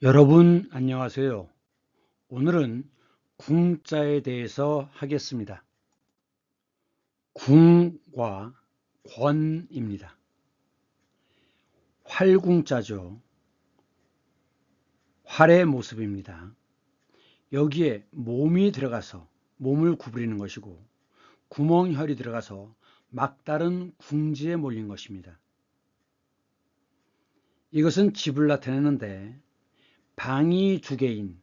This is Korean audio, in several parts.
여러분 안녕하세요. 오늘은 궁자에 대해서 하겠습니다. 궁과 권입니다. 활궁자죠. 활의 모습입니다. 여기에 몸이 들어가서 몸을 구부리는 것이고 구멍혈이 들어가서 막다른 궁지에 몰린 것입니다. 이것은 집을 나타내는데 방이 두 개인,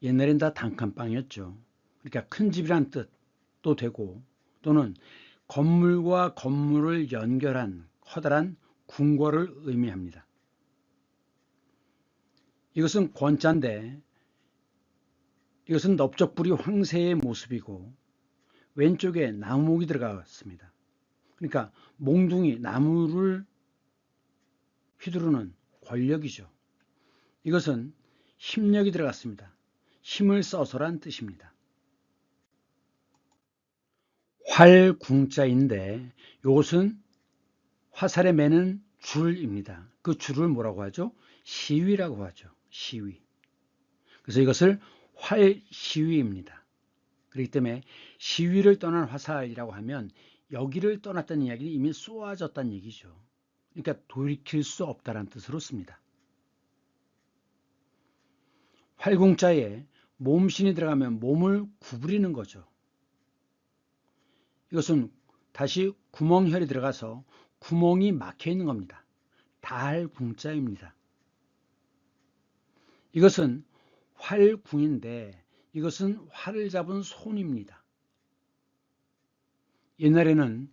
옛날엔 다 단칸방이었죠. 그러니까 큰 집이란 뜻도 되고, 또는 건물과 건물을 연결한 커다란 궁궐을 의미합니다. 이것은 권자인데, 이것은 넓적부리 황새의 모습이고 왼쪽에 나무목이 들어갔습니다. 그러니까 몽둥이, 나무를 휘두르는 권력이죠. 이것은 힘력이 들어갔습니다. 힘을 써서란 뜻입니다. 활궁자인데 이것은 화살에 매는 줄입니다. 그 줄을 뭐라고 하죠? 시위라고 하죠. 시위. 그래서 이것을 활시위입니다. 그렇기 때문에 시위를 떠난 화살이라고 하면 여기를 떠났다는 이야기는 이미 쏘아졌다는 얘기죠. 그러니까 돌이킬 수 없다는 뜻으로 씁니다. 활궁자에 몸신이 들어가면 몸을 구부리는 거죠. 이것은 다시 구멍혈이 들어가서 구멍이 막혀 있는 겁니다. 달궁자입니다. 이것은 활궁인데 이것은 활을 잡은 손입니다. 옛날에는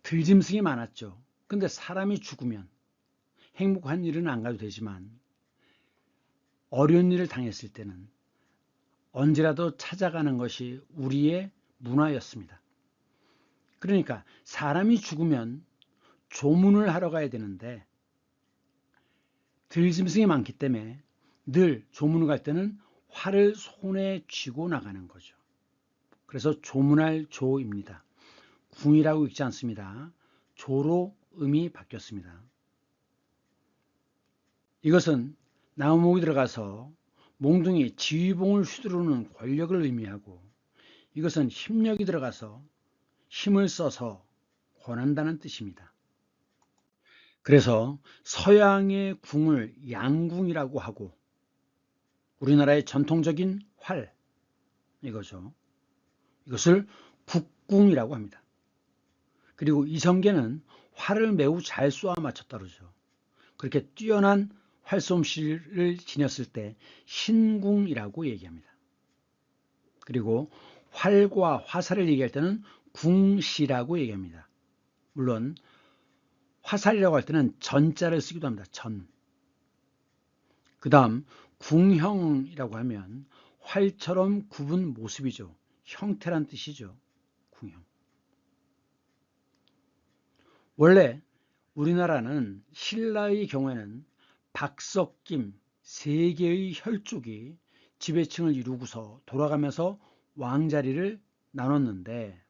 들짐승이 많았죠. 근데 사람이 죽으면 행복한 일은 안 가도 되지만 어려운 일을 당했을 때는 언제라도 찾아가는 것이 우리의 문화였습니다. 그러니까 사람이 죽으면 조문을 하러 가야 되는데 들짐승이 많기 때문에 늘 조문을 갈 때는 활을 손에 쥐고 나가는 거죠. 그래서 조문할 조입니다. 궁이라고 읽지 않습니다. 조로 음이 바뀌었습니다. 이것은 나무목이 들어가서 몽둥이 지휘봉을 휘두르는 권력을 의미하고, 이것은 힘력이 들어가서 힘을 써서 권한다는 뜻입니다. 그래서 서양의 궁을 양궁이라고 하고 우리나라의 전통적인 활, 이거죠. 이것을 국궁이라고 합니다. 그리고 이성계는 활을 매우 잘 쏘아 맞췄다 그러죠. 그렇게 뛰어난 활솜씨를 지녔을 때 신궁이라고 얘기합니다. 그리고 활과 화살을 얘기할 때는 궁시라고 얘기합니다. 물론 화살이라고 할 때는 전자를 쓰기도 합니다. 전. 그 다음 궁형이라고 하면 활처럼 굽은 모습이죠. 형태란 뜻이죠. 궁형. 원래 우리나라는 신라의 경우에는 박석김 세 개의 혈족이 지배층을 이루고서 돌아가면서 왕자리를 나눴는데,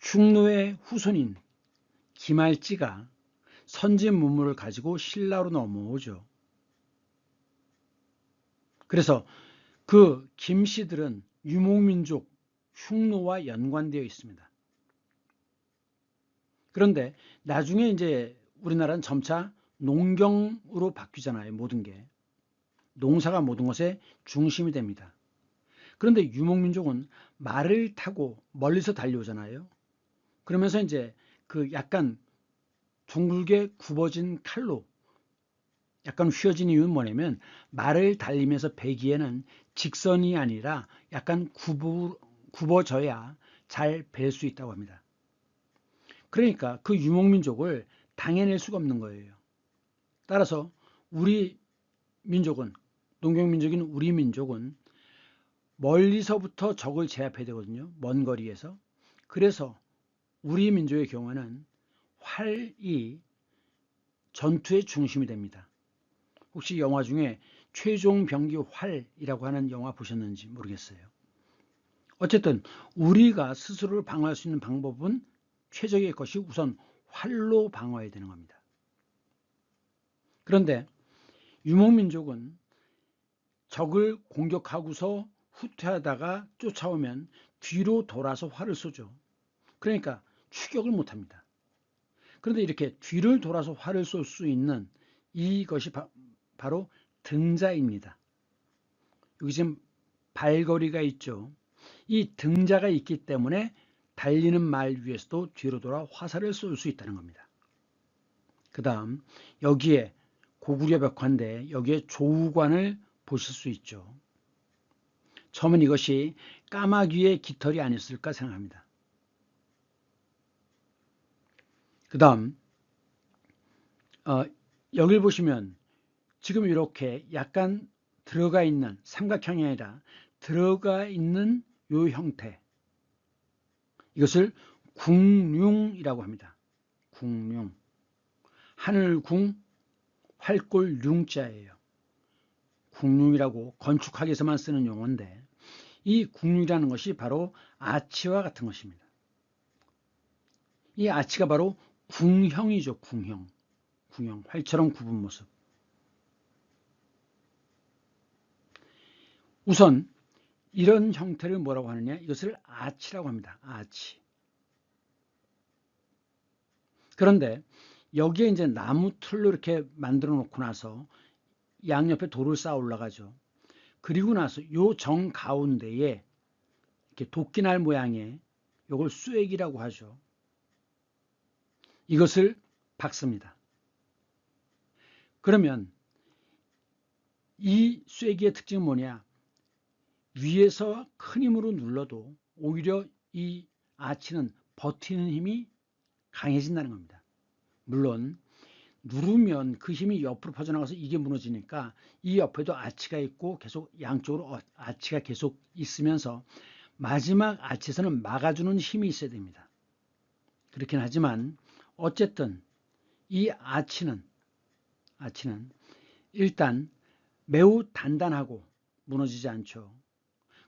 흉노의 후손인 김알지가 선진 문물을 가지고 신라로 넘어오죠. 그래서 그 김씨들은 유목민족 흉노와 연관되어 있습니다. 그런데 나중에 이제 우리나라는 점차 농경으로 바뀌잖아요. 모든 게. 농사가 모든 것의 중심이 됩니다. 그런데 유목민족은 말을 타고 멀리서 달려오잖아요. 그러면서 이제 그 약간 둥글게 굽어진 칼로 약간 휘어진 이유는 뭐냐면, 말을 달리면서 베기에는 직선이 아니라 약간 굽어져야 잘 벨 수 있다고 합니다. 그러니까 그 유목민족을 당해낼 수가 없는 거예요. 따라서 우리 민족은, 농경민족인 우리 민족은 멀리서부터 적을 제압해야 되거든요. 먼 거리에서. 그래서 우리 민족의 경우에는 활이 전투의 중심이 됩니다. 혹시 영화 중에 최종병기 활이라고 하는 영화 보셨는지 모르겠어요. 어쨌든 우리가 스스로를 방어할 수 있는 방법은 최적의 것이 우선 활로 방어해야 되는 겁니다. 그런데 유목민족은 적을 공격하고서 후퇴하다가 쫓아오면 뒤로 돌아서 활을 쏘죠. 그러니까 추격을 못합니다. 그런데 이렇게 뒤를 돌아서 활을 쏠 수 있는 이것이 바로 등자입니다. 여기 지금 발걸이가 있죠. 이 등자가 있기 때문에 달리는 말 위에서도 뒤로 돌아 화살을 쏠 수 있다는 겁니다. 그 다음 여기에 고구려 벽화인데 여기에 조우관을 보실 수 있죠. 처음엔 이것이 까마귀의 깃털이 아니었을까 생각합니다. 그 다음 여기를 보시면 지금 이렇게 약간 들어가 있는 삼각형이 아니라 들어가 있는 요 형태, 이것을 궁룡이라고 합니다. 궁룡. 하늘궁, 활골융자예요. 궁룡이라고 건축학에서만 쓰는 용어인데 이 궁룡이라는 것이 바로 아치와 같은 것입니다. 이 아치가 바로 궁형이죠. 궁형. 활처럼 굽은 모습. 우선 이런 형태를 뭐라고 하느냐, 이것을 아치라고 합니다. 아치. 그런데 여기에 이제 나무 틀로 이렇게 만들어 놓고 나서 양옆에 돌을 쌓아 올라가죠. 그리고 나서 요 정 가운데에 이렇게 도끼날 모양의 요걸 쇠기라고 하죠. 이것을 박습니다. 그러면 이 쇠기의 특징은 뭐냐? 위에서 큰 힘으로 눌러도 오히려 이 아치는 버티는 힘이 강해진다는 겁니다. 물론 누르면 그 힘이 옆으로 퍼져나가서 이게 무너지니까 이 옆에도 아치가 있고 계속 양쪽으로 아치가 계속 있으면서 마지막 아치에서는 막아주는 힘이 있어야 됩니다. 그렇긴 하지만 어쨌든 이 아치는 일단 매우 단단하고 무너지지 않죠.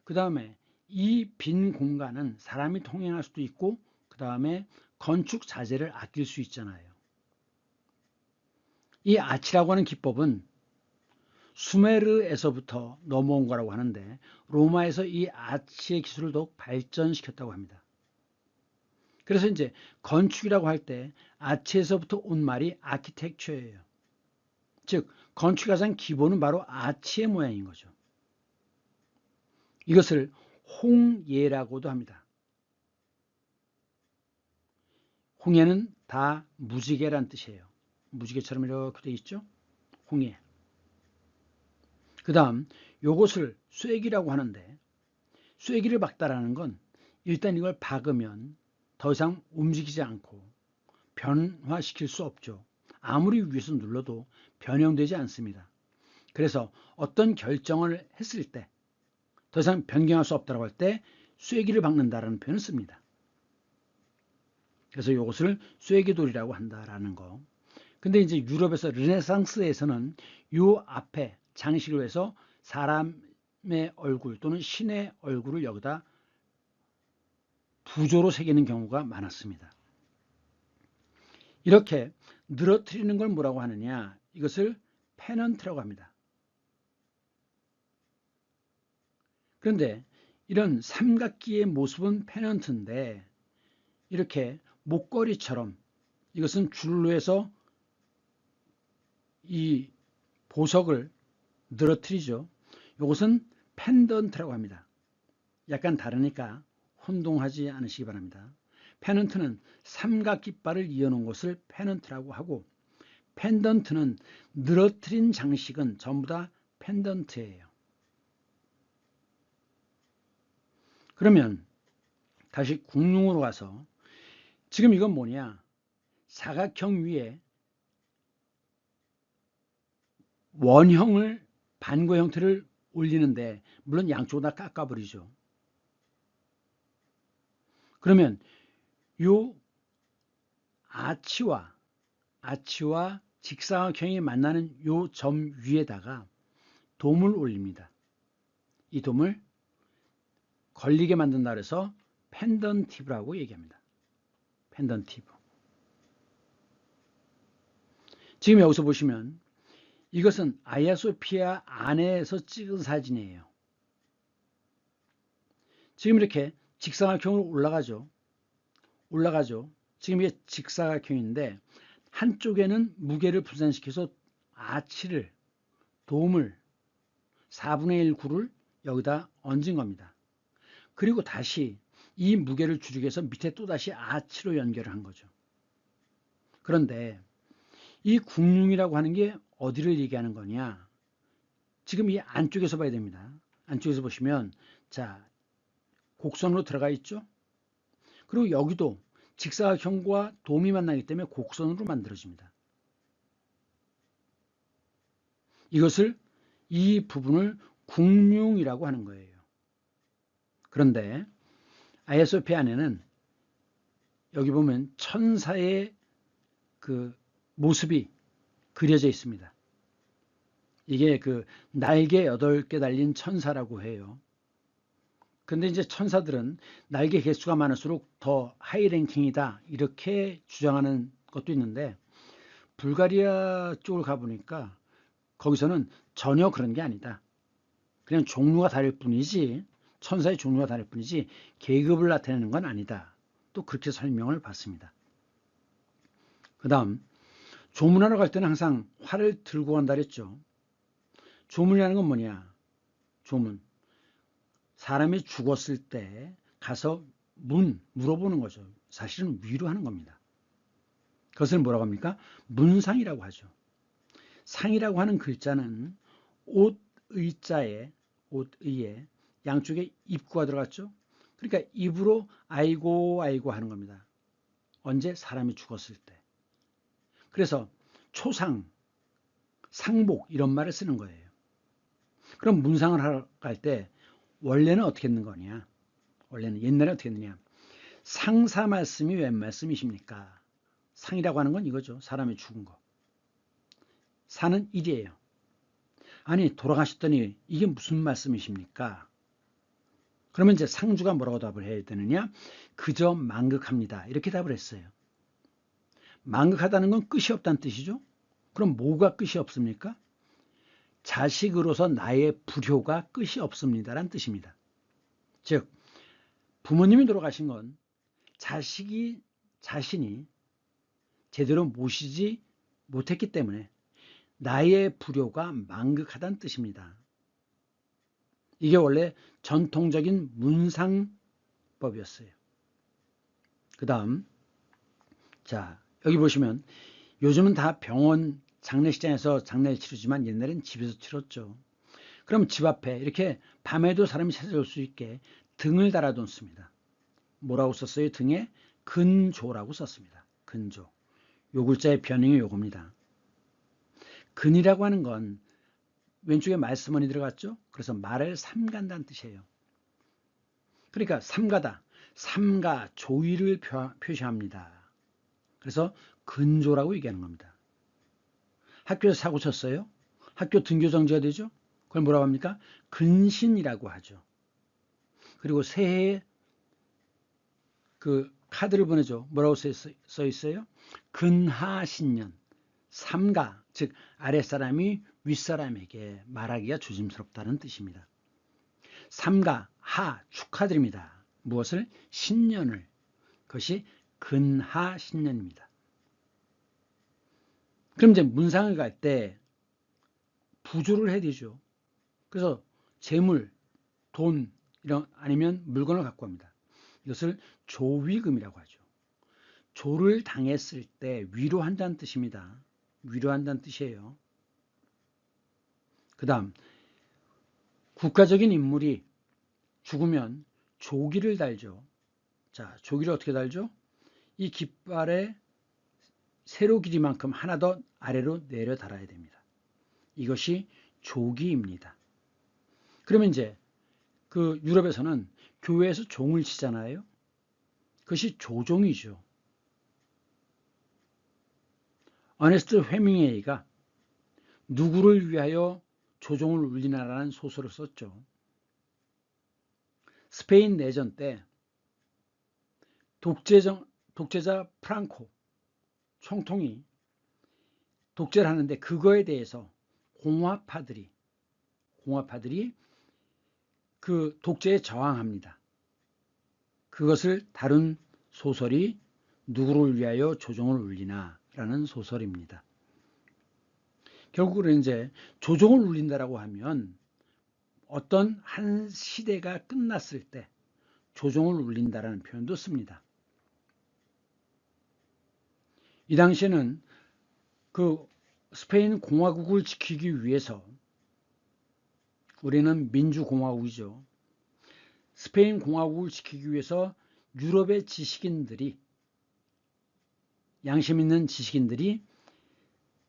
그 다음에 이 빈 공간은 사람이 통행할 수도 있고 그 다음에 건축 자재를 아낄 수 있잖아요. 이 아치라고 하는 기법은 수메르에서부터 넘어온 거라고 하는데 로마에서 이 아치의 기술을 더욱 발전시켰다고 합니다. 그래서 이제 건축이라고 할 때 아치에서부터 온 말이 아키텍처예요. 즉 건축의 가장 기본은 바로 아치의 모양인 거죠. 이것을 홍예라고도 합니다. 홍예는 다 무지개란 뜻이에요. 무지개처럼 이렇게 돼 있죠. 홍예. 그 다음 요것을 쇠기라고 하는데 쇠기를 박다라는 건 일단 이걸 박으면 더 이상 움직이지 않고 변화시킬 수 없죠. 아무리 위에서 눌러도 변형되지 않습니다. 그래서 어떤 결정을 했을 때 더 이상 변경할 수 없다고 할 때 쇠기를 박는다라는 표현을 씁니다. 그래서 이것을 쇠기돌이라고 한다라는 거. 근데 이제 유럽에서 르네상스에서는 요 앞에 장식을 해서 사람의 얼굴 또는 신의 얼굴을 여기다 부조로 새기는 경우가 많았습니다. 이렇게 늘어뜨리는 걸 뭐라고 하느냐? 이것을 페넌트라고 합니다. 그런데 이런 삼각기의 모습은 페넌트인데 이렇게 목걸이처럼 이것은 줄로 해서 이 보석을 늘어뜨리죠. 이것은 펜던트라고 합니다. 약간 다르니까 혼동하지 않으시기 바랍니다. 페넌트는 삼각깃발을 이어놓은 것을 페넌트라고 하고 펜던트는 늘어뜨린 장식은 전부 다 펜던트예요. 그러면 다시 궁룡으로 가서 지금 이건 뭐냐? 사각형 위에 원형을 반고 형태를 올리는데 물론 양쪽으로 다 깎아버리죠. 그러면 요 아치와 직사각형이 만나는 요 점 위에다가 돔을 올립니다. 이 돔을 걸리게 만든다 그래서 펜던티브라고 얘기합니다. 펜던티브. 지금 여기서 보시면 이것은 아야소피아 안에서 찍은 사진이에요. 지금 이렇게 직사각형으로 올라가죠. 지금 이게 직사각형인데 한쪽에는 무게를 분산시켜서 아치를, 돔을 4분의 1 구를 여기다 얹은 겁니다. 그리고 다시 이 무게를 줄이기 위해서 밑에 또다시 아치로 연결을 한 거죠. 그런데 이 궁융이라고 하는 게 어디를 얘기하는 거냐? 지금 이 안쪽에서 봐야 됩니다. 안쪽에서 보시면 자, 곡선으로 들어가 있죠? 그리고 여기도 직사각형과 돔이 만나기 때문에 곡선으로 만들어집니다. 이 부분을 궁융이라고 하는 거예요. 그런데 아야소피아 안에는 여기 보면 천사의 그 모습이 그려져 있습니다. 이게 그 날개 8개 달린 천사라고 해요. 근데 이제 천사들은 날개 개수가 많을수록 더 하이 랭킹이다 이렇게 주장하는 것도 있는데 불가리아 쪽을 가보니까 거기서는 전혀 그런 게 아니다. 그냥 종류가 다를 뿐이지 천사의 종류가 다를 뿐이지 계급을 나타내는 건 아니다. 또 그렇게 설명을 받습니다. 그 다음 조문하러 갈 때는 항상 활을 들고 간다 그랬죠. 조문이라는 건 뭐냐? 조문. 사람이 죽었을 때 가서 물어보는 거죠. 사실은 위로하는 겁니다. 그것을 뭐라고 합니까? 문상이라고 하죠. 상이라고 하는 글자는 옷의자에 양쪽에 입구가 들어갔죠. 그러니까 입으로 아이고 아이고 하는 겁니다. 언제? 사람이 죽었을 때. 그래서 초상, 상복 이런 말을 쓰는 거예요. 그럼 문상을 하러 갈 때 원래는 어떻게 했는 거냐? 원래는 옛날에 어떻게 했느냐? 상사 말씀이 웬 말씀이십니까? 상이라고 하는 건 이거죠. 사람이 죽은 거. 사는 일이에요. 아니 돌아가셨더니 이게 무슨 말씀이십니까? 그러면 이제 상주가 뭐라고 답을 해야 되느냐? 그저 만극합니다. 이렇게 답을 했어요. 만극하다는 건 끝이 없다는 뜻이죠. 그럼 뭐가 끝이 없습니까? 자식으로서 나의 불효가 끝이 없습니다라는 뜻입니다. 즉 부모님이 돌아가신 건 자신이 제대로 모시지 못했기 때문에 나의 불효가 만극하다는 뜻입니다. 이게 원래 전통적인 문상법이었어요. 그 다음 자 여기 보시면 요즘은 다 병원 장례식장에서 장례를 치르지만 옛날엔 집에서 치렀죠. 그럼 집 앞에 이렇게 밤에도 사람이 찾아올 수 있게 등을 달아뒀습니다. 뭐라고 썼어요? 등에 근조라고 썼습니다. 근조. 요 글자의 변형이 요겁니다. 근이라고 하는 건 왼쪽에 말씀원이 들어갔죠? 그래서 말을 삼간다는 뜻이에요. 그러니까 삼가다. 삼가 조의를 표시합니다. 그래서 근조라고 얘기하는 겁니다. 학교에서 사고 쳤어요? 학교 등교정지가 되죠? 그걸 뭐라고 합니까? 근신이라고 하죠. 그리고 새해에 그 카드를 보내죠. 뭐라고 써 있어요? 근하신년. 삼가, 즉 아랫사람이 윗사람에게 말하기가 조심스럽다는 뜻입니다. 삼가, 하, 축하드립니다. 무엇을? 신년을. 그것이 근하신년입니다. 그럼 이제 문상을 갈 때 부조를 해야 되죠. 그래서 재물, 돈, 이런 아니면 물건을 갖고 갑니다. 이것을 조위금이라고 하죠. 조를 당했을 때 위로한다는 뜻입니다. 위로한다는 뜻이에요. 그 다음 국가적인 인물이 죽으면 조기를 달죠. 자, 조기를 어떻게 달죠? 이 깃발의 세로 길이만큼 하나 더 아래로 내려 달아야 됩니다. 이것이 조기입니다. 그러면 이제 그 유럽에서는 교회에서 종을 치잖아요. 그것이 조종이죠. 어네스트 헤밍웨이가 누구를 위하여 조종을 울리나라는 소설을 썼죠. 스페인 내전 때 독재자 프랑코 총통이 독재를 하는데 그거에 대해서 공화파들이 그 독재에 저항합니다. 그것을 다룬 소설이 누구를 위하여 조종을 울리나 라는 소설입니다. 결국은 이제 조종을 울린다라고 하면 어떤 한 시대가 끝났을 때 조종을 울린다라는 표현도 씁니다. 이 당시에는 그 스페인 공화국을 지키기 위해서, 우리는 민주공화국이죠. 스페인 공화국을 지키기 위해서 유럽의 지식인들이, 양심 있는 지식인들이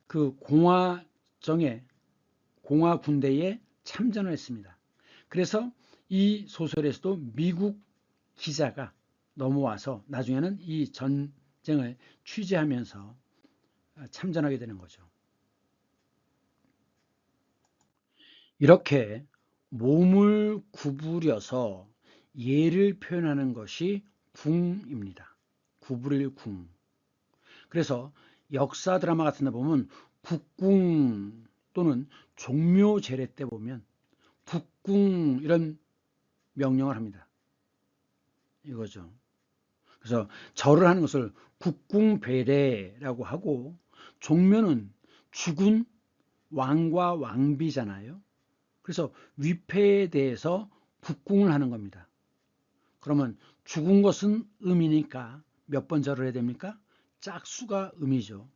그 공화 군대에 참전을 했습니다. 그래서 이 소설에서도 미국 기자가 넘어와서 나중에는 이 전쟁을 취재하면서 참전하게 되는 거죠. 이렇게 몸을 구부려서 예를 표현하는 것이 궁입니다. 구부릴 궁. 그래서 역사 드라마 같은 데 보면 국궁 또는 종묘 제례 때 보면 국궁 이런 명령을 합니다. 이거죠. 그래서 절을 하는 것을 국궁배례라고 하고, 종묘는 죽은 왕과 왕비잖아요. 그래서 위패에 대해서 국궁을 하는 겁니다. 그러면 죽은 것은 음이니까 몇 번 절을 해야 됩니까? 짝수가 음이죠.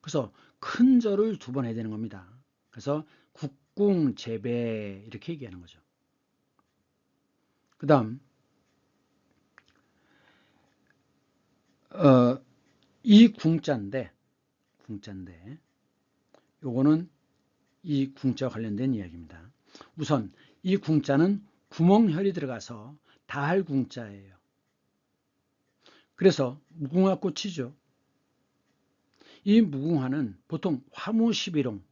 그래서 큰 절을 2번 해야 되는 겁니다. 그래서 국궁 제배 이렇게 얘기하는 거죠. 그 다음 이 궁자인데 요거는 이 궁자와 관련된 이야기입니다. 우선 이 궁자는 구멍혈이 들어가서 다할 궁자예요. 그래서 무궁화 꽃이죠. 이 무궁화는 보통 화무십일홍,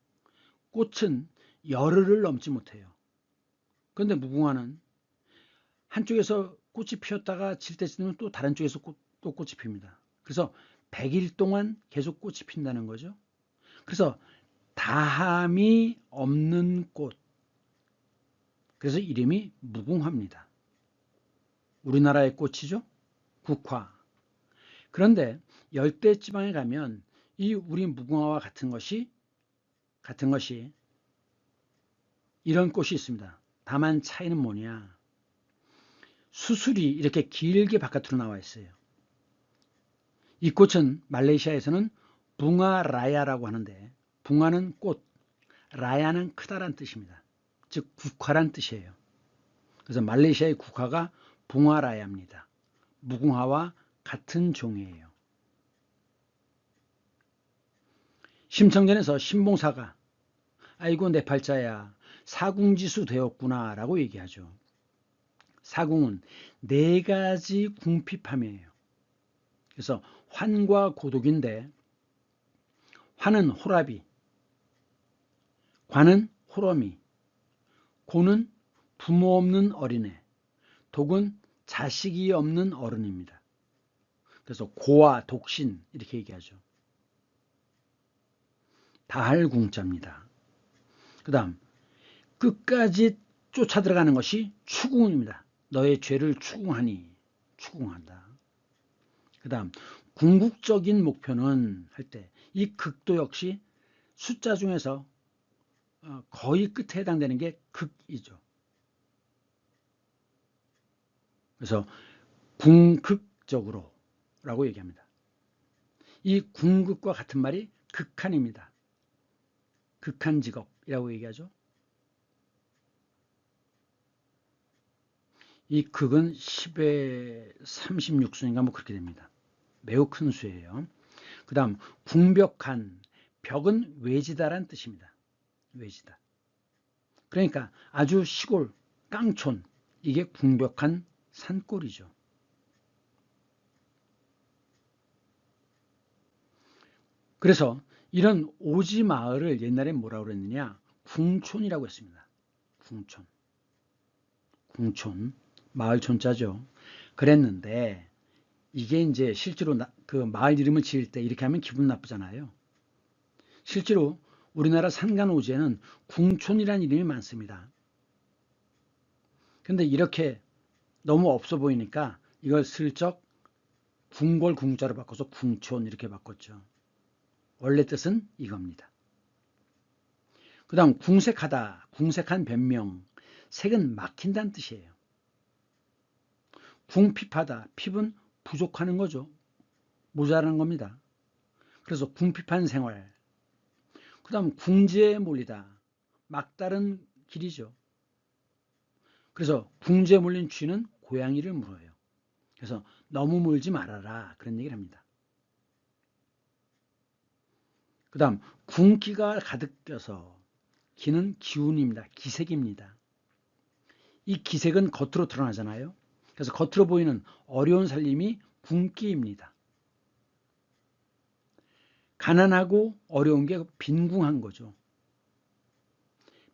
꽃은 열흘을 넘지 못해요. 그런데 무궁화는 한쪽에서 꽃이 피었다가 질 때쯤 또 다른 쪽에서 또 꽃이 핍니다. 그래서 100일 동안 계속 꽃이 핀다는 거죠. 그래서 다함이 없는 꽃, 그래서 이름이 무궁화입니다. 우리나라의 꽃이죠. 국화. 그런데 열대지방에 가면 이 우리 무궁화와 같은 것이 이런 꽃이 있습니다. 다만 차이는 뭐냐? 수술이 이렇게 길게 바깥으로 나와 있어요. 이 꽃은 말레이시아에서는 붕아라야라고 하는데, 붕아는 꽃, 라야는 크다란 뜻입니다. 즉 국화란 뜻이에요. 그래서 말레이시아의 국화가 붕아라야입니다. 무궁화와 같은 종이에요. 심청전에서 신봉사가 아이고 내 팔자야 사궁지수 되었구나 라고 얘기하죠. 사궁은 4가지 궁핍함이에요. 그래서 환과 고독인데, 환은 호라비, 관은 호러미, 고는 부모 없는 어린애, 독은 자식이 없는 어른입니다. 그래서 고와 독신 이렇게 얘기하죠. 다할궁자입니다. 그 다음 끝까지 쫓아 들어가는 것이 추궁입니다. 너의 죄를 추궁한다. 그 다음 궁극적인 목표는 할 때 이 극도 역시 숫자 중에서 거의 끝에 해당되는 게 극이죠. 그래서 궁극적으로 라고 얘기합니다. 이 궁극과 같은 말이 극한입니다. 극한 직업이라고 얘기하죠. 이 극은 10의 36수인가 뭐 그렇게 됩니다. 매우 큰 수예요. 그 다음 궁벽한, 벽은 외지다란 뜻입니다. 외지다. 그러니까 아주 시골 깡촌, 이게 궁벽한 산골이죠. 그래서 이런 오지 마을을 옛날에 뭐라고 그랬느냐, 궁촌이라고 했습니다. 궁촌 마을 촌자죠. 그랬는데 이게 이제 실제로 그 마을 이름을 지을 때 이렇게 하면 기분 나쁘잖아요. 실제로 우리나라 산간오지에는 궁촌이라는 이름이 많습니다. 근데 이렇게 너무 없어 보이니까 이걸 슬쩍 궁궐 궁자로 바꿔서 궁촌 이렇게 바꿨죠. 원래 뜻은 이겁니다. 그 다음 궁색하다, 궁색한 변명, 색은 막힌다는 뜻이에요. 궁핍하다, 핍은 부족하는 거죠. 모자라는 겁니다. 그래서 궁핍한 생활. 그 다음 궁지에 몰리다, 막다른 길이죠. 그래서 궁지에 몰린 쥐는 고양이를 물어요. 그래서 너무 물지 말아라 그런 얘기를 합니다. 그 다음 궁기가 가득 껴서, 기는 기운입니다. 기색입니다. 이 기색은 겉으로 드러나잖아요. 그래서 겉으로 보이는 어려운 살림이 궁기입니다. 가난하고 어려운 게 빈궁한 거죠.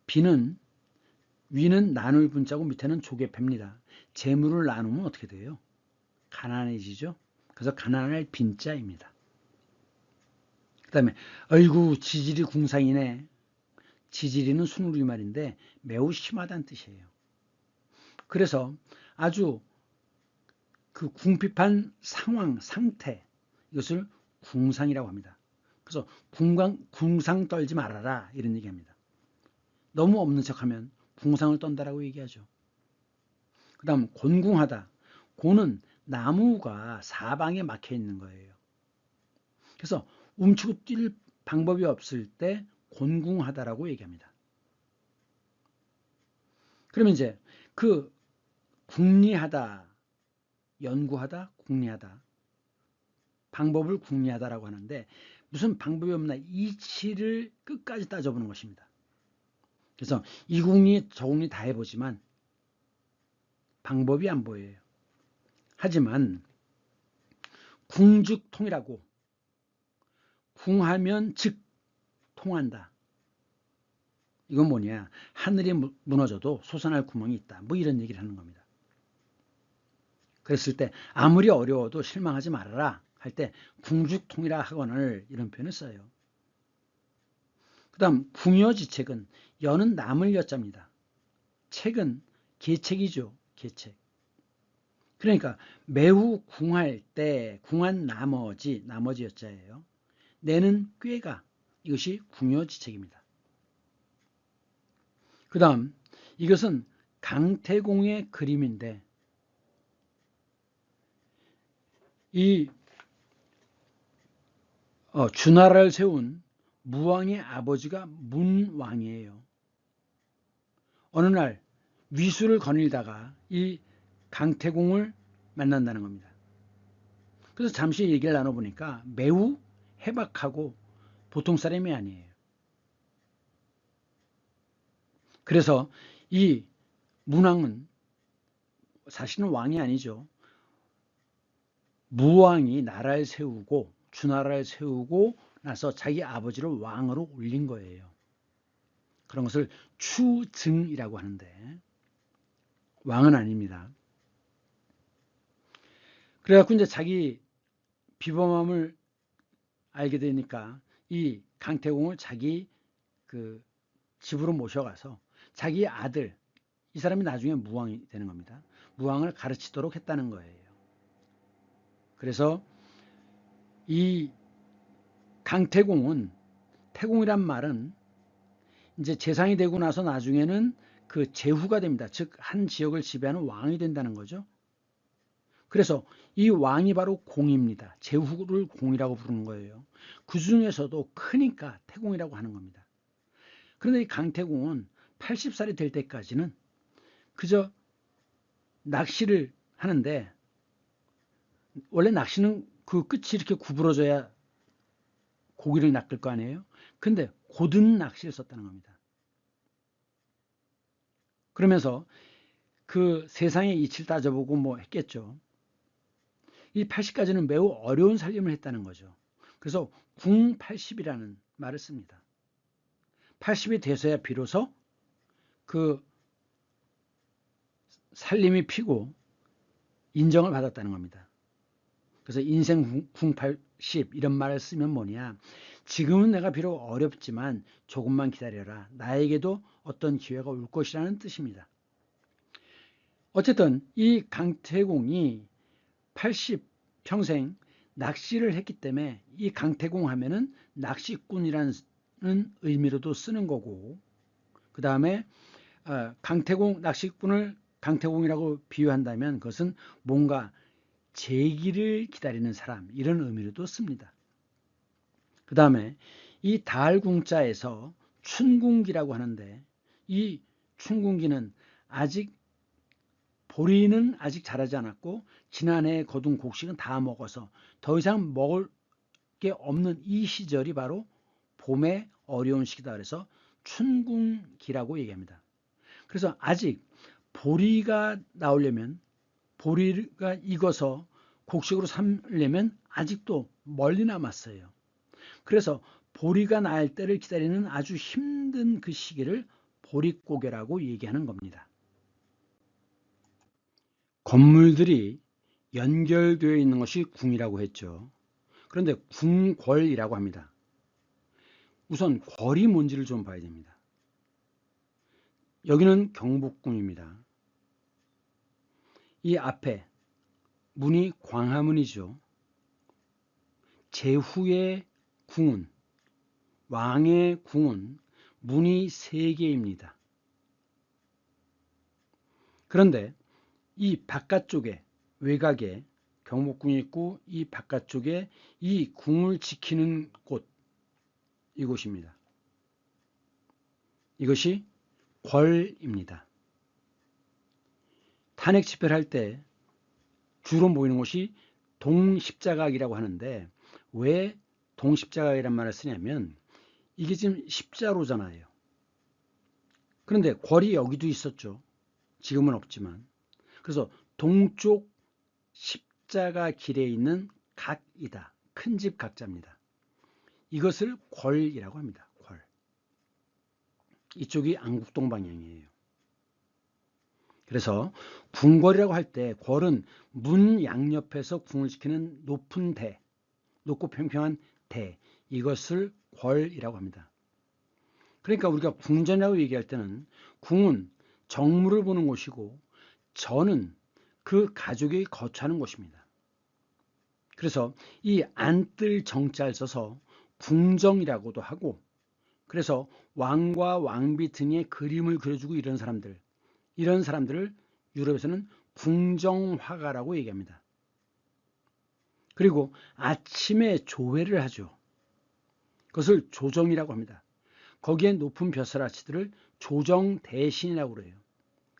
빈은 위는 나눌 분자고 밑에는 조개패입니다. 재물을 나누면 어떻게 돼요? 가난해지죠. 그래서 가난할 빈자입니다. 그 다음에 어이구 지질이 궁상이네. 지질이는 순우리말인데 매우 심하다는 뜻이에요. 그래서 아주 그 궁핍한 상황, 상태, 이것을 궁상이라고 합니다. 그래서 궁상 떨지 말아라 이런 얘기합니다. 너무 없는 척하면 궁상을 떤다라고 얘기하죠. 그 다음 곤궁하다. 곤은 나무가 사방에 막혀 있는 거예요. 그래서 움츠고 뛸 방법이 없을 때 곤궁하다라고 얘기합니다. 그러면 이제 그 궁리하다, 연구하다, 궁리하다, 방법을 궁리하다라고 하는데 무슨 방법이 없나 이치를 끝까지 따져보는 것입니다. 그래서 이 궁리 저 궁리 다 해보지만 방법이 안 보여요. 하지만 궁즉통이라고, 궁하면 즉 통한다. 이건 뭐냐, 하늘이 무너져도 솟아날 구멍이 있다, 뭐 이런 얘기를 하는 겁니다. 그랬을 때 아무리 어려워도 실망하지 말아라 할 때 궁죽통이라 하거늘 이런 표현을 써요. 그 다음 궁여지책은, 여는 남을 여자입니다. 책은 계책이죠. 계책. 그러니까 매우 궁할 때 궁한 나머지 여자예요. 내는 꾀가, 이것이 궁여지책입니다. 그 다음 이것은 강태공의 그림인데 이 주나라를 세운 무왕의 아버지가 문왕이에요. 어느 날 위수를 거닐다가 이 강태공을 만난다는 겁니다. 그래서 잠시 얘기를 나눠보니까 매우 해박하고 보통 사람이 아니에요. 그래서 이 문왕은 사실은 왕이 아니죠. 무왕이 나라를 세우고 주나라를 세우고 나서 자기 아버지를 왕으로 올린 거예요. 그런 것을 추증이라고 하는데 왕은 아닙니다. 그래갖고 이제 자기 비범함을 알게 되니까 이 강태공을 자기 그 집으로 모셔가서 자기 아들, 이 사람이 나중에 무왕이 되는 겁니다. 무왕을 가르치도록 했다는 거예요. 그래서 이 강태공은, 태공이란 말은 이제 재상이 되고 나서 나중에는 그 제후가 됩니다. 즉 한 지역을 지배하는 왕이 된다는 거죠. 그래서 이 왕이 바로 공입니다. 제후를 공이라고 부르는 거예요. 그 중에서도 크니까 태공이라고 하는 겁니다. 그런데 이 강태공은 80살이 될 때까지는 그저 낚시를 하는데, 원래 낚시는 그 끝이 이렇게 구부러져야 고기를 낚을 거 아니에요. 근데 고든 낚시를 썼다는 겁니다. 그러면서 그 세상의 이치를 따져보고 뭐 했겠죠. 이 80까지는 매우 어려운 살림을 했다는 거죠. 그래서 궁80이라는 말을 씁니다. 80이 돼서야 비로소 그 살림이 피고 인정을 받았다는 겁니다. 그래서 인생 궁80 이런 말을 쓰면 뭐냐. 지금은 내가 비록 어렵지만 조금만 기다려라. 나에게도 어떤 기회가 올 것이라는 뜻입니다. 어쨌든 이 강태공이 80 평생 낚시를 했기 때문에 이 강태공 하면은 낚시꾼이라는 의미로도 쓰는 거고, 그 다음에 강태공 낚시꾼을 강태공이라고 비유한다면 그것은 뭔가 제기를 기다리는 사람, 이런 의미로도 씁니다. 그 다음에 이 달궁자에서 춘궁기라고 하는데, 이 춘궁기는 아직 보리는 아직 자라지 않았고 지난해 거둔 곡식은 다 먹어서 더 이상 먹을 게 없는 이 시절이 바로 봄의 어려운 시기다. 그래서 춘궁기라고 얘기합니다. 그래서 아직 보리가 나오려면, 보리가 익어서 곡식으로 삼으려면 아직도 멀리 남았어요. 그래서 보리가 날 때를 기다리는 아주 힘든 그 시기를 보릿고개라고 얘기하는 겁니다. 건물들이 연결되어 있는 것이 궁이라고 했죠. 그런데 궁궐이라고 합니다. 우선 궐이 뭔지를 좀 봐야 됩니다. 여기는 경복궁입니다. 이 앞에 문이 광화문이죠. 제후의 궁은, 왕의 궁은 문이 3개입니다. 그런데 이 바깥쪽에, 외곽에 경복궁이 있고 이 바깥쪽에 이 궁을 지키는 곳, 이곳입니다. 이것이 궐입니다. 탄핵 집회를 할 때 주로 모이는 곳이 동십자각이라고 하는데, 왜 동십자각이란 말을 쓰냐면 이게 지금 십자로잖아요. 그런데 궐이 여기도 있었죠. 지금은 없지만. 그래서 동쪽 십자가 길에 있는 각이다. 큰 집 각자입니다. 이것을 궐이라고 합니다. 궐. 이쪽이 안국동 방향이에요. 그래서 궁궐이라고 할 때 궐은 문 양옆에서 궁을 지키는 높은 대, 높고 평평한 대, 이것을 궐이라고 합니다. 그러니까 우리가 궁전이라고 얘기할 때는 궁은 정무를 보는 곳이고 전은 그 가족이 거처하는 곳입니다. 그래서 이 안뜰 정자를 써서 궁정이라고도 하고, 그래서 왕과 왕비 등의 그림을 그려주고 이런 사람들을 유럽에서는 궁정화가라고 얘기합니다. 그리고 아침에 조회를 하죠. 그것을 조정이라고 합니다. 거기에 높은 벼슬아치들을 조정대신이라고 그래요.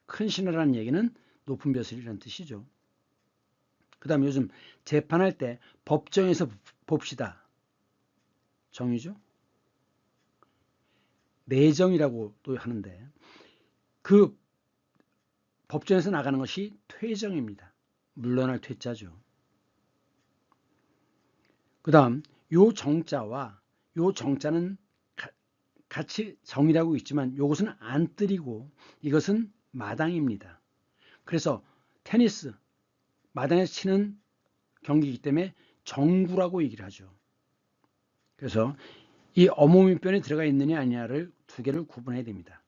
큰 신하라는 얘기는 높은 벼슬이라는 뜻이죠. 그 다음에 요즘 재판할 때 법정에서 봅시다. 정이죠. 내정이라고도 하는데 그 법정에서 나가는 것이 퇴정입니다. 물러날 퇴자죠. 그 다음 요 정자와 요 정자는 같이 정이라고 있지만 요것은 안뜰이고 이것은 마당입니다. 그래서 테니스 마당에서 치는 경기이기 때문에 정구라고 얘기를 하죠. 그래서 이 어모민변에 들어가 있느냐 아니냐를 두 개를 구분해야 됩니다.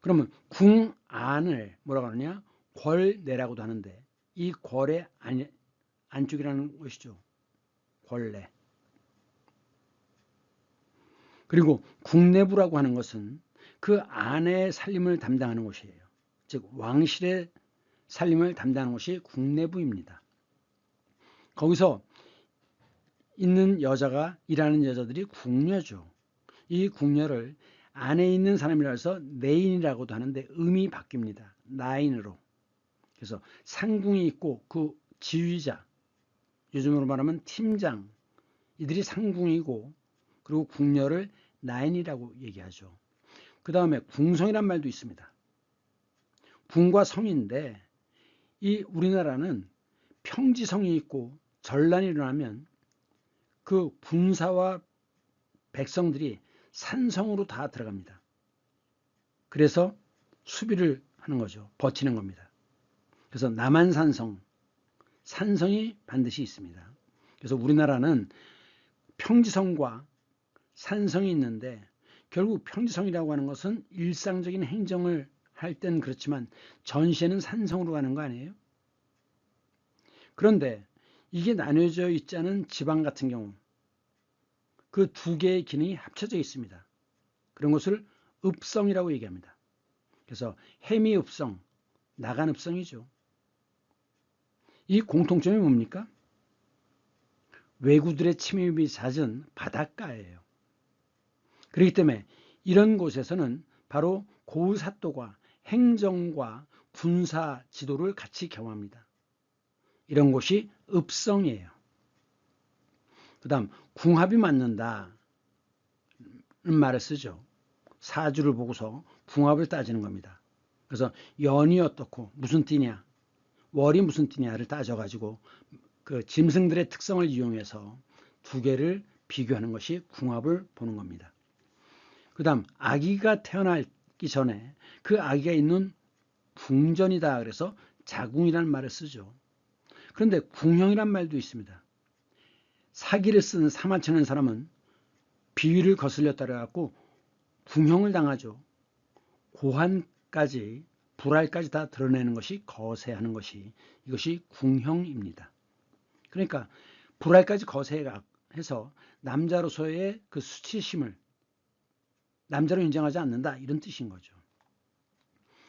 그러면 궁 안을 뭐라고 하느냐, 궐내라고도 하는데 이 궐의 안쪽이라는 것이죠. 궐내. 그리고 궁내부라고 하는 것은 그 안의 살림을 담당하는 곳이에요. 즉 왕실의 살림을 담당하는 곳이 궁내부입니다. 거기서 있는 여자가, 일하는 여자들이 궁녀죠. 이 궁녀를 안에 있는 사람이라 해서 내인이라고도 하는데 음이 바뀝니다. 나인으로. 그래서 상궁이 있고 그 지휘자, 요즘으로 말하면 팀장, 이들이 상궁이고, 그리고 궁녀를 나인이라고 얘기하죠. 그 다음에 궁성이란 말도 있습니다. 궁과 성인데 이 우리나라는 평지성이 있고 전란이 일어나면 그 군사와 백성들이 산성으로 다 들어갑니다. 그래서 수비를 하는 거죠. 버티는 겁니다. 그래서 남한산성, 산성이 반드시 있습니다. 그래서 우리나라는 평지성과 산성이 있는데 결국 평지성이라고 하는 것은 일상적인 행정을 할 때는 그렇지만 전시에는 산성으로 가는 거 아니에요? 그런데 이게 나뉘어져 있지 않은 지방 같은 경우 그 두 개의 기능이 합쳐져 있습니다. 그런 것을 읍성이라고 얘기합니다. 그래서 해미읍성, 나간읍성이죠. 이 공통점이 뭡니까? 왜구들의 침입이 잦은 바닷가예요. 그렇기 때문에 이런 곳에서는 바로 고을사또가 행정과 군사 지도를 같이 경험합니다. 이런 곳이 읍성이에요. 그 다음 궁합이 맞는다 는 말을 쓰죠. 사주를 보고서 궁합을 따지는 겁니다. 그래서 연이 어떻고 무슨 띠냐, 월이 무슨 띠냐를 따져가지고 그 짐승들의 특성을 이용해서 두 개를 비교하는 것이 궁합을 보는 겁니다. 그 다음 아기가 태어나기 전에 그 아기가 있는 궁전이다 그래서 자궁이라는 말을 쓰죠. 그런데 궁형이란 말도 있습니다. 사기를 쓰는 사마천한 사람은 비위를 거슬려 따라갖고 궁형을 당하죠. 고환까지 불알까지 다 드러내는 것이 거세하는 것이 이것이 궁형입니다. 그러니까 불알까지 거세해서 남자로서의 그 수치심을 남자로 인정하지 않는다 이런 뜻인 거죠.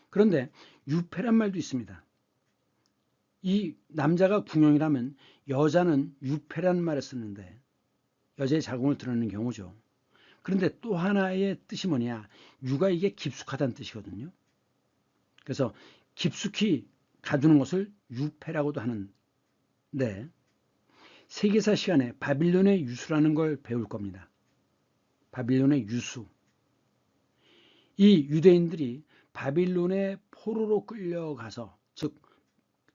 그런데 유패란 말도 있습니다. 이 남자가 궁형이라면 여자는 유패라는 말을 쓰는데 여자의 자궁을 드러내는 경우죠. 그런데 또 하나의 뜻이 뭐냐, 유가 이게 깊숙하다는 뜻이거든요. 그래서 깊숙이 가두는 것을 유패라고도 하는데 세계사 시간에 바빌론의 유수라는 걸 배울 겁니다. 바빌론의 유수. 이 유대인들이 바빌론의 포로로 끌려가서 즉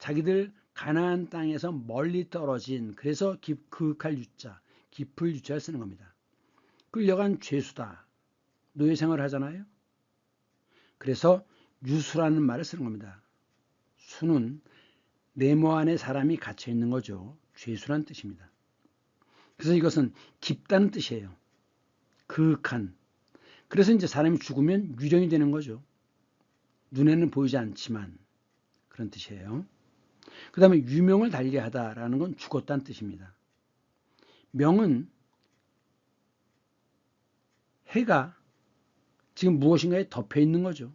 자기들 가나안 땅에서 멀리 떨어진 그래서 그윽할 유자, 깊을 유자를 쓰는 겁니다. 끌려간 죄수다. 노예 생활을 하잖아요. 그래서 유수라는 말을 쓰는 겁니다. 수는 네모 안에 사람이 갇혀 있는 거죠. 죄수란 뜻입니다. 그래서 이것은 깊다는 뜻이에요. 그윽한. 그래서 이제 사람이 죽으면 유령이 되는 거죠. 눈에는 보이지 않지만 그런 뜻이에요. 그 다음에 유명을 달리하다라는 건 죽었다는 뜻입니다. 명은 해가 지금 무엇인가에 덮여 있는 거죠.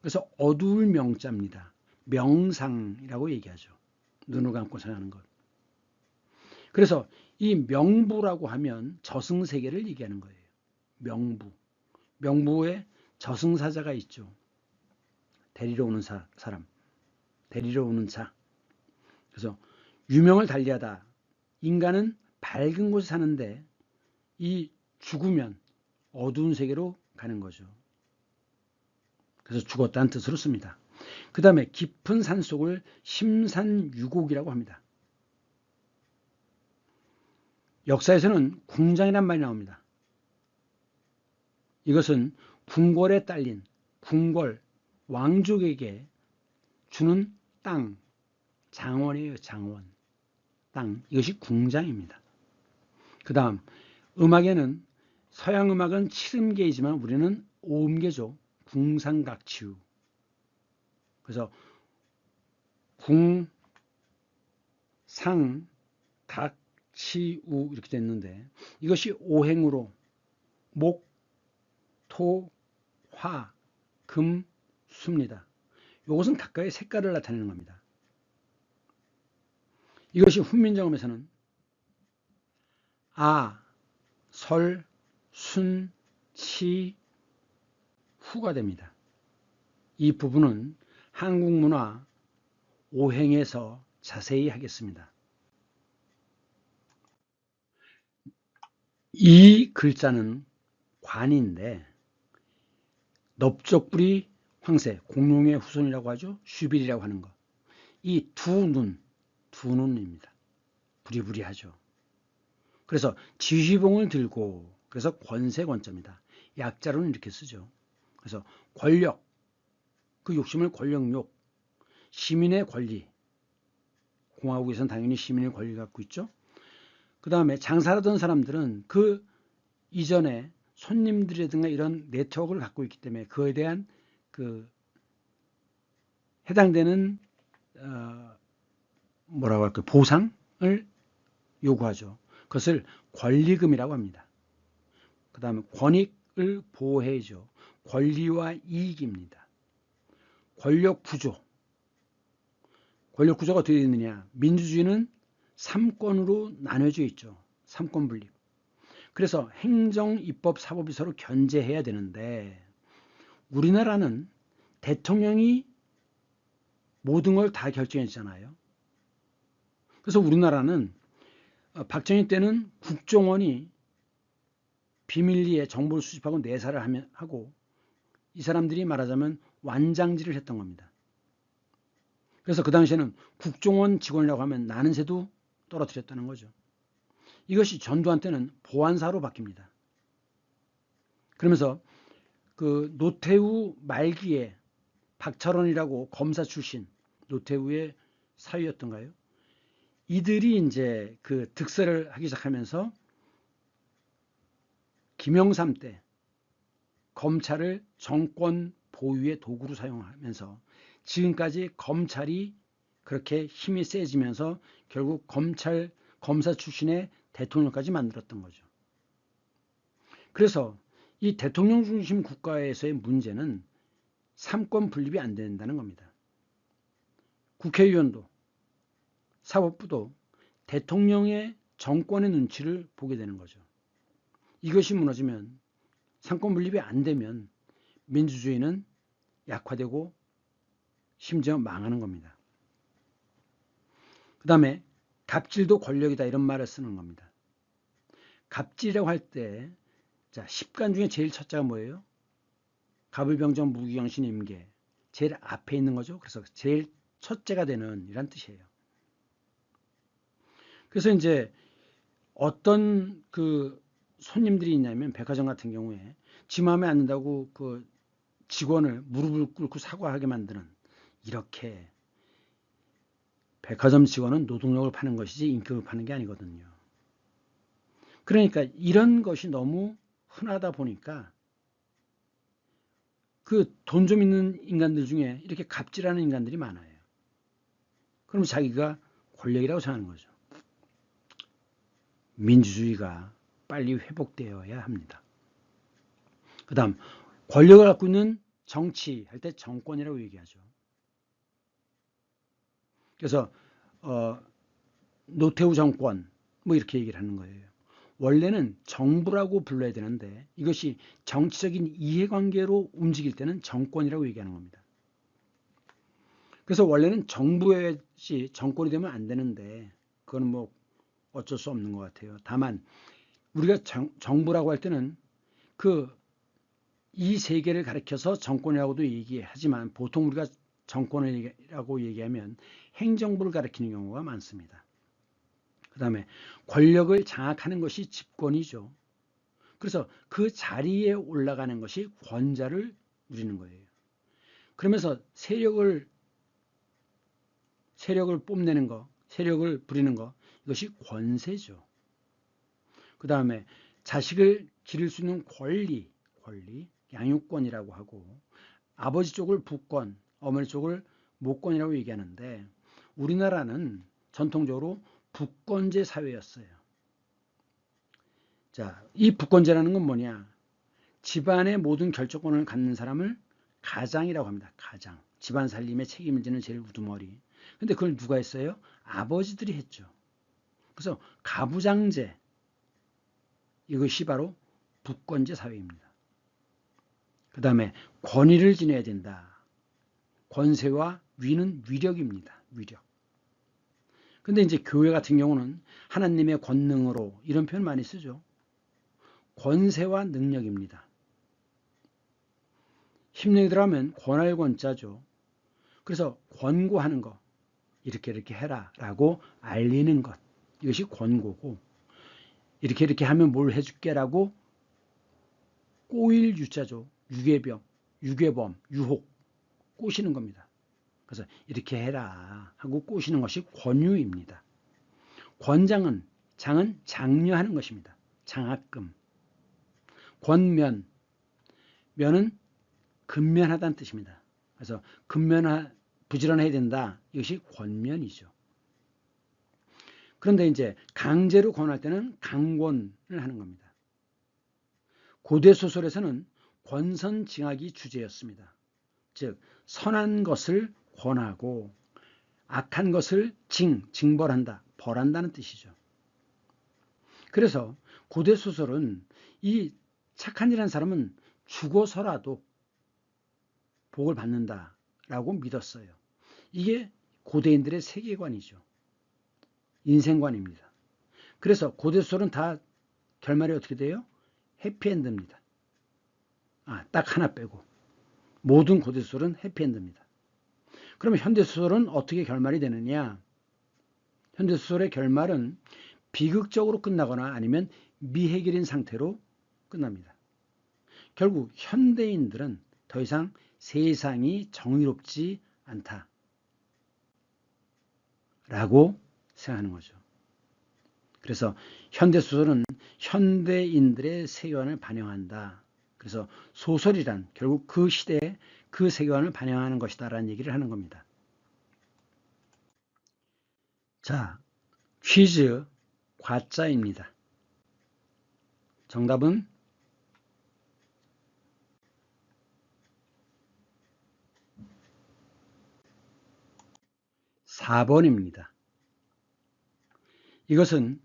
그래서 어두울 명자입니다. 명상이라고 얘기하죠. 눈을 감고 생각하는 것. 그래서 이 명부라고 하면 저승세계를 얘기하는 거예요. 명부. 명부에 저승사자가 있죠. 데리러 오는 사람. 데리러 오는 자. 그래서 유명을 달리하다. 인간은 밝은 곳에 사는데 이 죽으면 어두운 세계로 가는 거죠. 그래서 죽었다는 뜻으로 씁니다. 그 다음에 깊은 산속을 심산유곡이라고 합니다. 역사에서는 궁장이란 말이 나옵니다. 이것은 궁궐에 딸린 궁궐 왕족에게 주는 땅, 장원이에요. 장원. 땅. 이것이 궁장입니다. 그 다음 음악에는 서양 음악은 7음계이지만 우리는 5음계죠. 궁상각치유. 그래서 궁, 상, 각, 치, 우 이렇게 됐는데 이것이 오행으로 목, 토, 화, 금, 수입니다. 이것은 각각의 색깔을 나타내는 겁니다. 이것이 훈민정음에서는 아, 설, 순, 치, 후가 됩니다. 이 부분은 한국문화 오행에서 자세히 하겠습니다. 이 글자는 관인데 넓적부리 황새, 공룡의 후손이라고 하죠. 슈빌이라고 하는 것. 이 두 눈입니다. 부리부리하죠. 그래서 지휘봉을 들고 그래서 권세권자입니다. 약자로는 이렇게 쓰죠. 그래서 권력, 그 욕심을 권력욕, 시민의 권리, 공화국에서는 당연히 시민의 권리를 갖고 있죠. 그 다음에 장사하던 사람들은 그 이전에 손님들이라든가 이런 네트워크를 갖고 있기 때문에 그에 대한 그 해당되는 뭐라고 할까요? 보상을 요구하죠. 그것을 권리금이라고 합니다. 그 다음에 권익을 보호해야죠. 권리와 이익입니다. 권력 구조. 권력 구조가 어떻게 되느냐? 민주주의는 3권으로 나눠져 있죠. 3권 분립. 그래서 행정, 입법, 사법이 서로 견제해야 되는데 우리나라는 대통령이 모든 걸 다 결정했잖아요. 그래서 우리나라는 박정희 때는 국정원이 비밀리에 정보를 수집하고 내사를 하고 이 사람들이 말하자면 완장질을 했던 겁니다. 그래서 그 당시에는 국정원 직원이라고 하면 나는 새도 떨어뜨렸다는 거죠. 이것이 전두환 때는 보안사로 바뀝니다. 그러면서 그 노태우 말기에 박철원이라고 검사 출신 노태우의 사위였던가요? 이들이 이제 그 득세를 하기 시작하면서 김영삼 때 검찰을 정권 보유의 도구로 사용하면서 지금까지 검찰이 그렇게 힘이 세지면서 결국 검사 출신의 대통령까지 만들었던 거죠. 그래서 이 대통령 중심 국가에서의 문제는 3권 분립이 안 된다는 겁니다. 국회의원도 사법부도 대통령의 정권의 눈치를 보게 되는 거죠. 이것이 무너지면 3권 분립이 안 되면 민주주의는 약화되고 심지어 망하는 겁니다. 그 다음에 갑질도 권력이다 이런 말을 쓰는 겁니다. 갑질이라고 할 때 10간 중에 제일 첫째가 뭐예요? 갑을병정 무기경신 임계 제일 앞에 있는 거죠. 그래서 제일 첫째가 되는 이란 뜻이에요. 그래서 이제 어떤 그 손님들이 있냐면 백화점 같은 경우에 지 마음에 안 든다고 그 직원을 무릎을 꿇고 사과하게 만드는 이렇게 백화점 직원은 노동력을 파는 것이지 임금을 파는 게 아니거든요. 그러니까 이런 것이 너무 흔하다 보니까 그 돈 좀 있는 인간들 중에 이렇게 갑질하는 인간들이 많아요. 그럼 자기가 권력이라고 생각하는 거죠. 민주주의가 빨리 회복되어야 합니다. 그 다음 권력을 갖고 있는 정치 할 때 정권이라고 얘기하죠. 그래서 노태우 정권 뭐 이렇게 얘기를 하는 거예요. 원래는 정부라고 불러야 되는데 이것이 정치적인 이해관계로 움직일 때는 정권이라고 얘기하는 겁니다. 그래서 원래는 정부여야지 정권이 되면 안 되는데 그건 뭐 어쩔 수 없는 것 같아요. 다만 우리가 정부라고 할 때는 이 세계를 가리켜서 정권이라고도 얘기하지만 보통 우리가 정권이라고 얘기하면 행정부를 가리키는 경우가 많습니다. 그 다음에 권력을 장악하는 것이 집권이죠. 그래서 그 자리에 올라가는 것이 권자를 누리는 거예요. 그러면서 세력을 뽐내는 거, 세력을 부리는 거, 이것이 권세죠. 그 다음에 자식을 기를 수 있는 권리, 양육권이라고 하고 아버지 쪽을 부권, 어머니 쪽을 모권이라고 얘기하는데 우리나라는 전통적으로 부권제 사회였어요. 자, 이 부권제라는 건 뭐냐? 집안의 모든 결정권을 갖는 사람을 가장이라고 합니다. 가장. 집안 살림에 책임을 지는 제일 우두머리. 근데 그걸 누가 했어요? 아버지들이 했죠. 그래서 가부장제. 이것이 바로 부권제 사회입니다. 그 다음에 권위를 지녀야 된다. 권세와 위는 위력입니다. 위력. 근데 이제 교회 같은 경우는 하나님의 권능으로 이런 표현 많이 쓰죠. 권세와 능력입니다. 힘내기 들어가면 권할 권자죠. 그래서 권고하는 거 이렇게 해라 라고 알리는 것 이것이 권고고 이렇게 하면 뭘 해줄게 라고 꼬일 유자죠. 유괴범, 유혹 꼬시는 겁니다. 그래서 이렇게 해라 하고 꼬시는 것이 권유입니다. 권장은, 장은 장려하는 것입니다. 장학금. 권면, 면은 근면하다는 뜻입니다. 그래서 부지런해야 된다. 이것이 권면이죠. 그런데 이제 강제로 권할 때는 강권을 하는 겁니다. 고대 소설에서는 권선징악이 주제였습니다. 즉 선한 것을 권하고 악한 것을 징벌한다, 벌한다는 뜻이죠. 그래서 고대 소설은 이 착한 일한 사람은 죽어서라도 복을 받는다라고 믿었어요. 이게 고대인들의 세계관이죠. 인생관입니다. 그래서 고대 소설은 다 결말이 어떻게 돼요? 해피엔드입니다. 딱 하나 빼고 모든 고대 소설은 해피엔드입니다. 그러면 현대소설은 어떻게 결말이 되느냐? 현대소설의 결말은 비극적으로 끝나거나 아니면 미해결인 상태로 끝납니다. 결국 현대인들은 더 이상 세상이 정의롭지 않다라고 생각하는 거죠. 그래서 현대소설은 현대인들의 세계관을 반영한다. 그래서 소설이란 결국 그 시대의 그 세계관을 반영하는 것이다라는 얘기를 하는 겁니다. 자, 퀴즈 과자입니다. 정답은 4번입니다. 이것은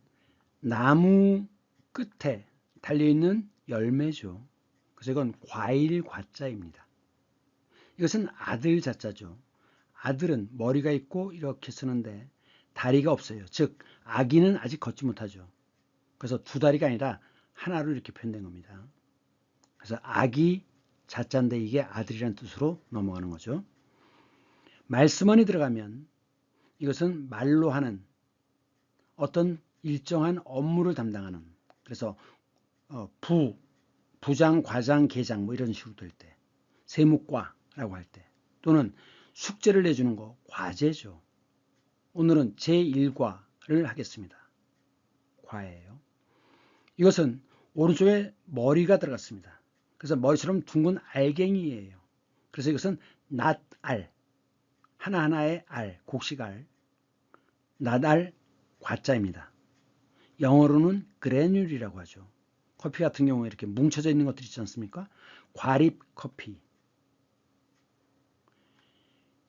나무 끝에 달려있는 열매죠. 그래서 이건 과일 과자입니다. 이것은 아들 자자죠. 아들은 머리가 있고 이렇게 쓰는데 다리가 없어요. 즉 아기는 아직 걷지 못하죠. 그래서 두 다리가 아니라 하나로 이렇게 표현된 겁니다. 그래서 아기 자자인데 이게 아들이라는 뜻으로 넘어가는 거죠. 말씀원이 들어가면 이것은 말로 하는 어떤 일정한 업무를 담당하는, 그래서 부장, 과장, 계장 뭐 이런 식으로 될 때, 세무과라고 할 때, 또는 숙제를 내주는 거 과제죠. 오늘은 제1과를 하겠습니다. 과예요. 이것은 오른쪽에 머리가 들어갔습니다. 그래서 머리처럼 둥근 알갱이예요. 그래서 이것은 낫알, 하나하나의 알, 곡식알, 낫알 과자입니다. 영어로는 그래뉼이라고 하죠. 커피 같은 경우에 이렇게 뭉쳐져 있는 것들 있지 않습니까? 과립 커피.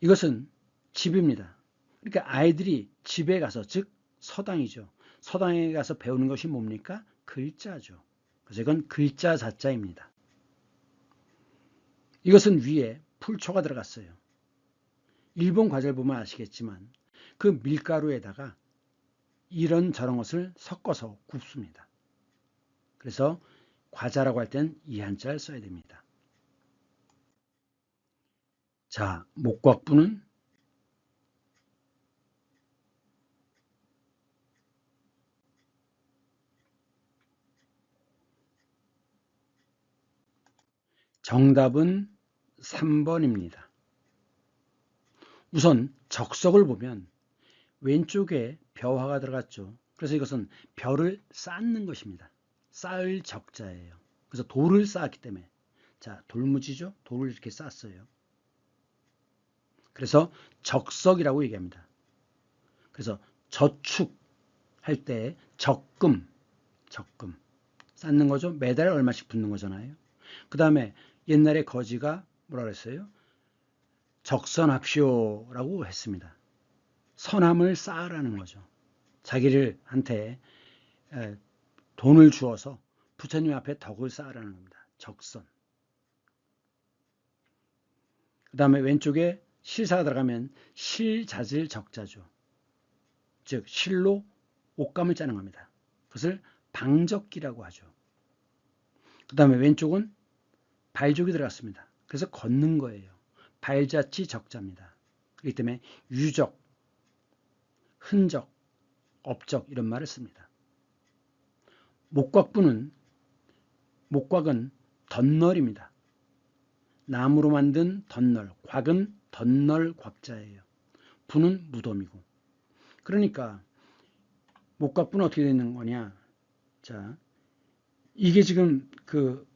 이것은 집입니다. 그러니까 아이들이 집에 가서, 즉 서당이죠. 서당에 가서 배우는 것이 뭡니까? 글자죠. 그래서 이건 글자 자자입니다. 이것은 위에 풀초가 들어갔어요. 일본 과자를 보면 아시겠지만 그 밀가루에다가 이런 것을 섞어서 굽습니다. 그래서 과자라고 할 땐 이 한자를 써야 됩니다. 자, 목곽부는 정답은 3번입니다. 우선 적석을 보면 왼쪽에 벼화가 들어갔죠. 그래서 이것은 벼를 쌓는 것입니다. 쌓을 적자예요. 그래서 돌을 쌓았기 때문에, 자, 돌무지죠? 돌을 이렇게 쌓았어요. 그래서 적석이라고 얘기합니다. 그래서 저축할 때 적금 쌓는 거죠. 매달 얼마씩 붙는 거잖아요. 그 다음에 옛날에 거지가 뭐라 그랬어요? 적선합시오라고 했습니다. 선함을 쌓으라는 거죠. 자기들한테 돈을 주어서 부처님 앞에 덕을 쌓으라는 겁니다. 적선. 그 다음에 왼쪽에 실사가 들어가면 실자질 적자죠. 즉 실로 옷감을 짜는 겁니다. 그것을 방적기라고 하죠. 그 다음에 왼쪽은 발족이 들어갔습니다. 그래서 걷는 거예요. 발자취 적자입니다. 그렇기 때문에 유적, 흔적, 업적 이런 말을 씁니다. 목곽은 덧널입니다. 나무로 만든 덧널, 곽은 덧널 곽자예요. 부는 무덤이고. 그러니까 목과 부는 어떻게 되는 거냐? 자, 이게 지금 그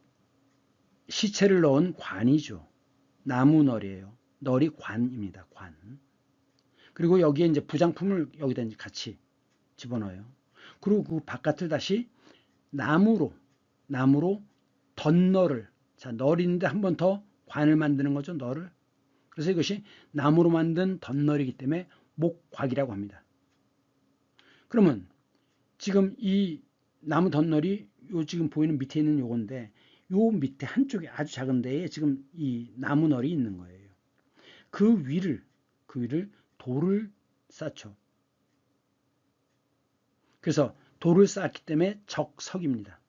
시체를 넣은 관이죠. 나무 널이에요. 널이 관입니다. 관. 그리고 여기에 이제 부장품을 여기다 이제 같이 집어넣어요. 그리고 그 바깥을 다시 나무로 덧널을, 자, 널인데 한 번 더 관을 만드는 거죠. 널을. 그래서 이것이 나무로 만든 덧널이기 때문에 목곽이라고 합니다. 그러면 지금 이 나무 덧널이 요 지금 보이는 밑에 있는 요건데, 요 밑에 한쪽에 아주 작은 데에 지금 이 나무 널이 있는 거예요. 그 위를 돌을 쌓죠. 그래서 돌을 쌓았기 때문에 적석입니다.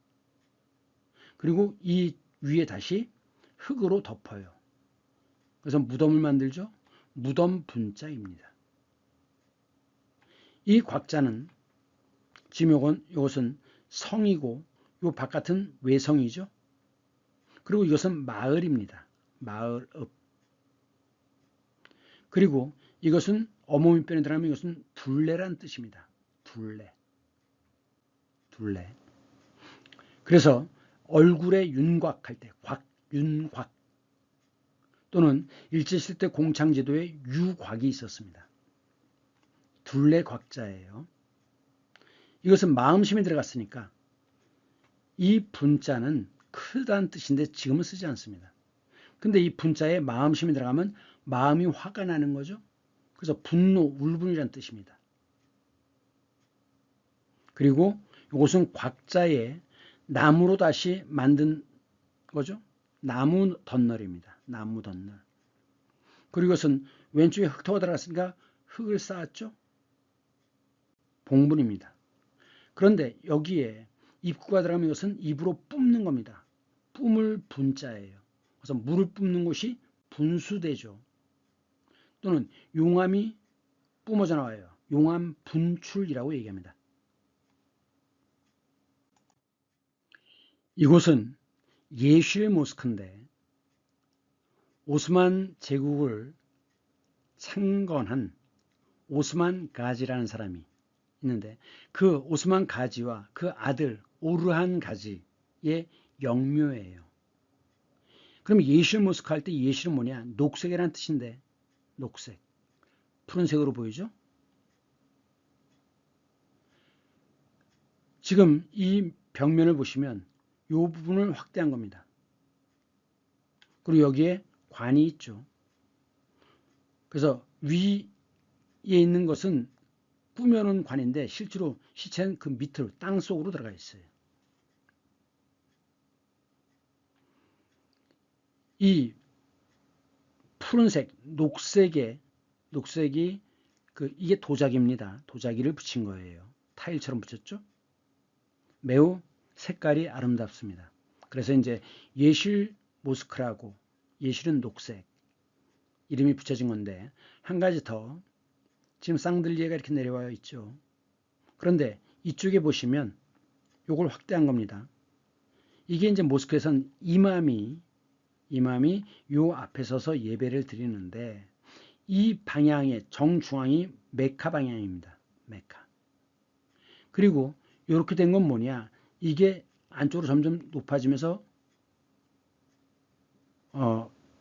그리고 이 위에 다시 흙으로 덮어요. 그래서 무덤을 만들죠. 무덤 분자입니다. 이 곽자는 지금 이것은 성이고 요 바깥은 외성이죠. 그리고 이것은 마을입니다. 마을읍. 그리고 이것은 어모민변에 들어가면 이것은 둘레란 뜻입니다. 둘레. 그래서 얼굴에 윤곽할 때 곽윤곽 또는 일제시대 공창제도에 유곽이 있었습니다. 둘레 곽자예요. 이것은 마음심이 들어갔으니까 이 분자는 크다는 뜻인데 지금은 쓰지 않습니다. 근데 이 분자에 마음심이 들어가면 마음이 화가 나는 거죠. 그래서 분노, 울분이라는 뜻입니다. 그리고 이것은 곽자에 나무로 다시 만든 거죠. 나무 덧널입니다. 나무 덧널. 그리고 이것은 왼쪽에 흙터가 들어갔으니까 흙을 쌓았죠. 봉분입니다. 그런데 여기에 입구가 들어가면 이것은 입으로 뿜는 겁니다. 뿜을 분자예요. 그래서 물을 뿜는 곳이 분수대죠. 또는 용암이 뿜어져 나와요. 용암 분출이라고 얘기합니다. 이곳은 예실 모스크인데 오스만 제국을 창건한 오스만 가지라는 사람이 있는데 그 오스만 가지와 그 아들 오르한 가지의 영묘예요. 그럼 예실 모스크 할 때 예실은 뭐냐? 녹색이라는 뜻인데 녹색. 푸른색으로 보이죠? 지금 이 벽면을 보시면 이 부분을 확대한 겁니다. 그리고 여기에 관이 있죠. 그래서 위에 있는 것은 꾸며놓은 관인데 실제로 시체는 그 밑으로 땅 속으로 들어가 있어요. 이 푸른색, 녹색이 이게 도자기입니다. 도자기를 붙인 거예요. 타일처럼 붙였죠. 매우 색깔이 아름답습니다. 그래서 이제 예실 모스크라고, 예실은 녹색 이름이 붙여진 건데, 한 가지 더 지금 쌍들리에가 이렇게 내려와 있죠. 그런데 이쪽에 보시면 요걸 확대한 겁니다. 이게 이제 모스크에선 이맘이 요 앞에 서서 예배를 드리는데 이 방향의 정중앙이 메카 방향입니다. 메카. 그리고 이렇게 된 건 뭐냐? 이게 안쪽으로 점점 높아지면서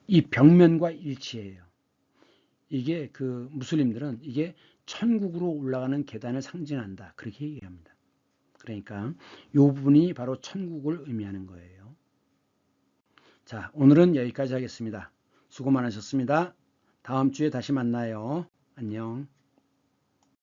이 벽면과 일치해요. 이게 그 무슬림들은 이게 천국으로 올라가는 계단을 상징한다. 그렇게 얘기합니다. 그러니까 이 부분이 바로 천국을 의미하는 거예요. 자, 오늘은 여기까지 하겠습니다. 수고 많으셨습니다. 다음 주에 다시 만나요. 안녕.